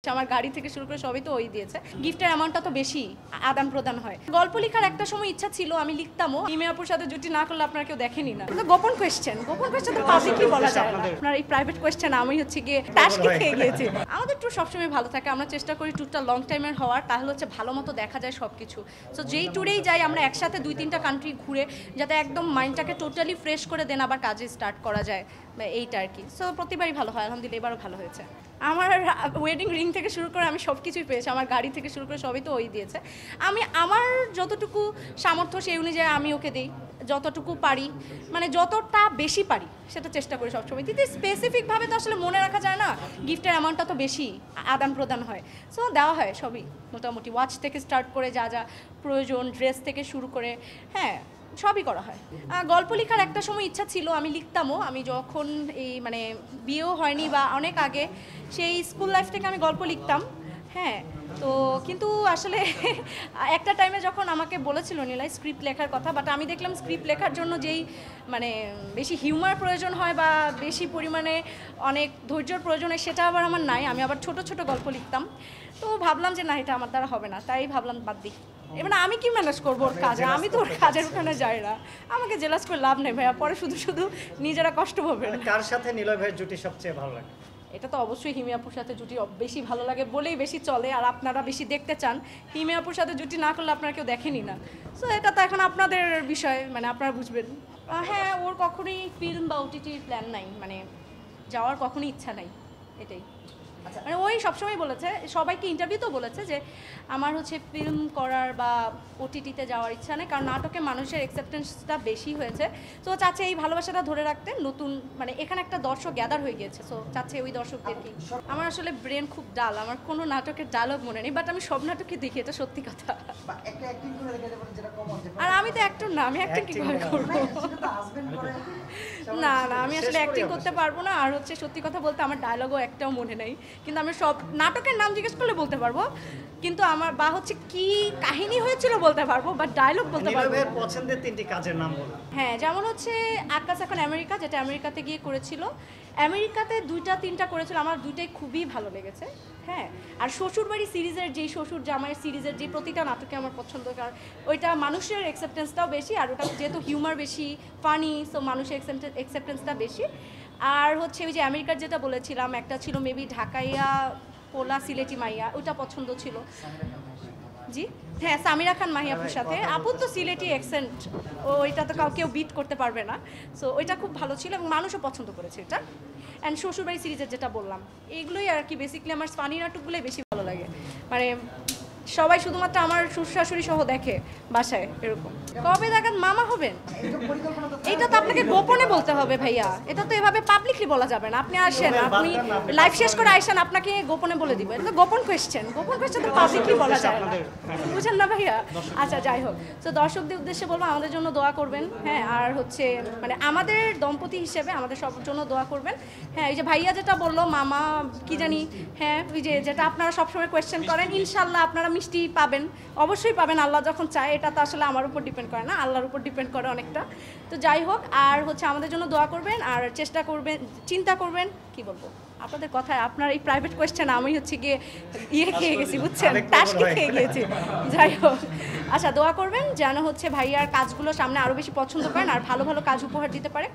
আমার গাড়ি থেকে শুরু করে সবই তো ওই দিয়েছে। গিফটের অ্যামাউন্টটা তো বেশি আদান প্রদান হয়। গল্প লেখার একটা সময় ইচ্ছা ছিল, আমি লিখতামও। হিমে আপুর সাথে জুটি না করলে আপনারা কেউ দেখেনি না। গোপন কোয়েশ্চেন তো পাবলিকলি বলা যায় না। আপনার এই প্রাইভেট কোয়েশ্চেন আমি হচ্ছে গিয়ে টাস্কে খেয়ে গিয়েছি। আমাদের ট্যুর সবসময় ভালো থাকে, আমরা চেষ্টা করি ট্যুরটা লং টাইমের হওয়ার, তাহলে হচ্ছে ভালো মতো দেখা যায় সব কিছু। সো যেই ট্যুরেই যাই আমরা একসাথে 2-3টা কান্ট্রি ঘুরে যাতে একদম মাইন্ডটাকে টোটালি ফ্রেশ করে দেন আবার কাজে স্টার্ট করা যায়, এইটা আর কি। সো প্রতিবারই ভালো হয়, আলহামদুলিল্লাহ এবারও ভালো হয়েছে। আমার ওয়েডিং রিং থেকে শুরু করে আমি সব কিছুই পেয়েছি, আমার গাড়ি থেকে শুরু করে সবই তো ওই দিয়েছে। আমি আমার যতটুকু সামর্থ্য সেই অনুযায়ী আমি ওকে দিই, যতটুকু পারি, মানে যতটা বেশি পারি সেটা চেষ্টা করি সবসময় দিতে। স্পেসিফিকভাবে তো আসলে মনে রাখা যায় না, গিফটের অ্যামাউন্টটা তো বেশি আদান প্রদান হয়। সো দেওয়া হয় সবই মোটামুটি, ওয়াচ থেকে স্টার্ট করে যা যা প্রয়োজন, ড্রেস থেকে শুরু করে, হ্যাঁ সবই করা হয়। গল্প লেখার একটা সময় ইচ্ছা ছিল, আমি লিখতামও। আমি যখন এই মানে বিয়েও হয়নি বা অনেক আগে, সেই স্কুল লাইফ থেকে আমি গল্প লিখতাম, হ্যাঁ। তো কিন্তু আসলে একটা টাইমে যখন আমাকে বলেছিল নীলাই স্ক্রিপ্ট লেখার কথা, বাট আমি দেখলাম স্ক্রিপ্ট লেখার জন্য যেই মানে বেশি হিউমার প্রয়োজন হয় বা বেশি পরিমাণে অনেক ধৈর্যর প্রয়োজন হয়, সেটা আবার আমার নাই। আমি আবার ছোট ছোট গল্প লিখতাম, তো ভাবলাম যে না, এটা আমার দ্বারা হবে না, তাই ভাবলাম বাদ দিই। এবার আমি কি ম্যানেজ করবো ওর কাজে, আমি তো ওর কাজের ওখানে যাই না। আমাকে জেলাস করে লাভ নেই ভাইয়া, পরে শুধু শুধু নিজেরা কষ্ট পাবে। কার সাথে নিলয় ভাইয়ের জুটি সবচেয়ে ভালো লাগে? এটা তো অবশ্যই হিমে আপুর সাথে জুটি বেশি ভালো লাগে বলেই বেশি চলে, আর আপনারা বেশি দেখতে চান। হিমে আপুর সাথে জুটি না করলে আপনারা কেউ দেখেনি না। সো এটা তো এখন আপনাদের বিষয়, মানে আপনারা বুঝবেন। হ্যাঁ, ওর কখনোই ফিল্ম বা ওটিটির প্ল্যান নাই, মানে যাওয়ার কখনোই ইচ্ছা নাই, এটাই। মানে ওই সবসময় বলেছে, সবাইকে ইন্টারভিউতেও বলেছে যে আমার হচ্ছে ফিল্ম করার বা ওটিটিতে যাওয়ার ইচ্ছা নেই, কারণ নাটকে মানুষের অ্যাকসেপ্টেন্সটা বেশি হয়েছে। তো চাচ্ছে এই ভালোবাসাটা ধরে রাখতে, নতুন মানে এখানে একটা দর্শক গ্যাদার হয়ে গিয়েছে, সো চাচ্ছে ওই দর্শকদেরকে। আমার আসলে ব্রেন খুব ডাল, আমার কোনো নাটকের ডায়লগ মনে নেই, বাট আমি সব নাটকে দেখি, এটা সত্যি কথা। আর আমি তো অ্যাক্টর না, আমি অ্যাক্টিং কীভাবে করবো? না না, আমি আসলে অ্যাক্টিং করতে পারবো না। আর হচ্ছে সত্যি কথা বলতে আমার ডায়লগও একটাও মনে নেই, কিন্তু আমি সব নাটকের নাম জিজ্ঞেস করলে বলতে পারবো, কিন্তু আমার বা হচ্ছে কি কাহিনী হয়েছিল বলতে পারবো, বাট ডায়লগ বলতে পারবো। নিলয় পছন্দের 3টি কাজের নাম বলুন। হ্যাঁ, যেমন হচ্ছে আকাশ এখন আমেরিকা, যেটা আমেরিকাতে গিয়ে করেছিল। আমেরিকাতে 2-3টা করেছিল, আমার দুইটাই খুবই ভালো লেগেছে। হ্যাঁ, আর শ্বশুরবাড়ি সিরিজের যেই শ্বশুর জামাইয়ের সিরিজের যে প্রতিটা নাটকে আমার পছন্দ, কারণ ওইটা মানুষের অ্যাকসেপ্টেন্সটাও বেশি, আর ওটা যেহেতু হিউমার বেশি, ফানি, সো মানুষের অ্যাকসেপ্টেন্সটা বেশি। আর হচ্ছে ওই যে আমেরিকার যেটা বলেছিলাম, একটা ছিল মেবি ঢাকাইয়া পোলা সিলেটি মাইয়া, ওটা পছন্দ ছিল। জি হ্যাঁ, সামিরা খান মাহিয়াপুর সাথে। আপুর তো সিলেটি অ্যাকসেন্ট, ওইটা তো কেউ বিট করতে পারবে না। সো ওইটা খুব ভালো ছিল এবং মানুষও পছন্দ করেছে এটা। অ্যান্ড শ্বশুরবাড়ি সিরিজের যেটা বললাম, এইগুলোই আর কি। বেসিক্যালি আমার ফানি নাটকগুলোই বেশি ভালো লাগে, মানে সবাই শুধুমাত্র আমার শ্বশুর-শাশুড়ি সহ দেখে বাসায়, এরকম। কবে নাগাদ মামা হবেন এটা তো আপনাকে গোপনে বলতে হবে ভাইয়া, এটা তো এভাবে পাবলিকলি বলা যাবে না। আপনি আসেন, আপনি লাইভ শেষ করে আসেন, আপনাকে গোপনে বলে দিব। এটা তো গোপন কোয়েশ্চেন তো পাবলিকলি বলা যায় না, বুঝেন না ভাইয়া? আচ্ছা, যাই হোক। তো দর্শকদের উদ্দেশ্যে বলবো আমাদের জন্য দোয়া করবেন, হ্যাঁ। আর হচ্ছে মানে আমাদের দম্পতি হিসেবে আমাদের সব জন্য দোয়া করবেন, হ্যাঁ। এই যে ভাইয়া যেটা বললো মামা কি জানি, হ্যাঁ, ওই যে যেটা আপনারা সবসময় কোয়েশ্চেন করেন, ইনশাল্লাহ আপনারা মিষ্টি পাবেন, অবশ্যই পাবেন, আল্লাহ যখন চায়। এটা তো আসলে আমার উপর ডিপেন্ড করে না, আল্লাহর উপর ডিপেন্ড করে অনেকটা। তো যাই হোক, আর হচ্ছে আমাদের জন্য দোয়া করবেন, আর চেষ্টা করবেন, চিন্তা করবেন, কি বলবো আপনাদের কথায়, আপনার এই প্রাইভেট কোয়েশ্চেন আমি হচ্ছে গিয়ে খেয়ে গেছি, বুঝছেন, টাস্কে খেয়ে গিয়েছি। যাই হোক, আচ্ছা দোয়া করবেন যেন হচ্ছে ভাইয়ার কাজগুলো সামনে আরও বেশি পছন্দ করেন আর ভালো ভালো কাজ উপহার দিতে পারে।